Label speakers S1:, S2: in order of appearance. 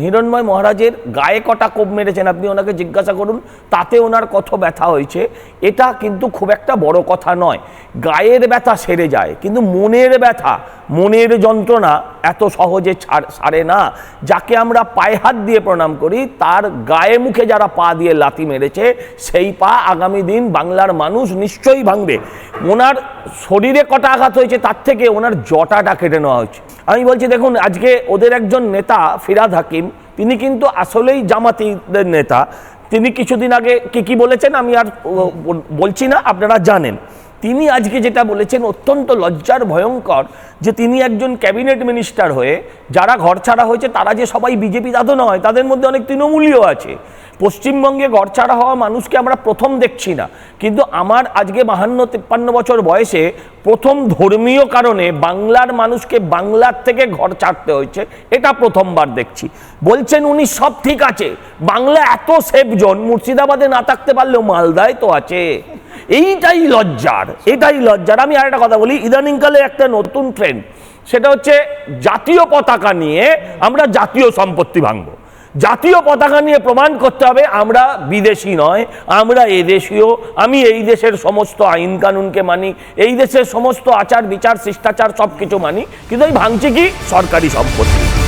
S1: হিরণময় মহারাজের গায়ে কটা কোপ মেরেছেন আপনি ওনাকে জিজ্ঞাসা করুন, তাতে ওনার কত ব্যথা হয়েছে। এটা কিন্তু খুব একটা বড় কথা নয়। গায়ের ব্যথা সেরে যায়, কিন্তু মনের ব্যথা, মনের যন্ত্রণা এত সহজে সারে না। যাকে আমরা পায়ে হাত দিয়ে প্রণাম করি, তার গায়ে মুখে যারা পা দিয়ে লাথি মেরেছে, সেই পা আগামী দিন বাংলার মানুষ নিশ্চয়ই ভাঙবে। ওনার শরীরে কটা আঘাত হয়েছে, তার থেকে ওনার জটাটা কেটে নেওয়া হয়েছে। আমি বলছি, দেখুন আজকে ওদের একজন নেতা ফিরহাদ হাকিম, তিনি কিন্তু আসলেই জামাতিদের নেতা। তিনি কিছুদিন আগে কি বলেছেন আমি আর বলছি না, আপনারা জানেন। তিনি আজকে যেটা বলেছেন অত্যন্ত লজ্জার ভয়ঙ্কর, যে তিনি একজন ক্যাবিনেট মিনিস্টার হয়ে যারা ঘর ছাড়া হয়েছে তারা যে সবাই বিজেপি তা তো নয়, তাদের মধ্যে অনেক তৃণমূলীয় আছে। পশ্চিমবঙ্গে ঘর ছাড়া হওয়া মানুষকে আমরা প্রথম দেখছি না, কিন্তু আমার আজকে 52-53 বছর বয়সে প্রথম ধর্মীয় কারণে বাংলার মানুষকে বাংলার থেকে ঘর ছাড়তে হয়েছে, এটা প্রথমবার দেখছি। বলছেন উনি সব ঠিক আছে, বাংলা এত সেফ জোন, মুর্শিদাবাদে না থাকতে পারলেও মালদায় তো আছে। এইটাই লজ্জার, এটাই লজ্জার। আমি আর একটা কথা বলি, ইদানিংকালে একটা নতুন ট্রেন্ড, সেটা হচ্ছে জাতীয় পতাকা নিয়ে আমরা জাতীয় সম্পত্তি ভাঙবো। জাতীয় পতাকা নিয়ে প্রমাণ করতে হবে আমরা বিদেশি নয়, আমরা এদেশীয়। আমি এই দেশের সমস্ত আইন কানুনকে মানি, এই দেশের সমস্ত আচার বিচার শিষ্টাচার সব কিছু মানি, কিন্তু আমি ভাঙছি কি সরকারি সম্পত্তি।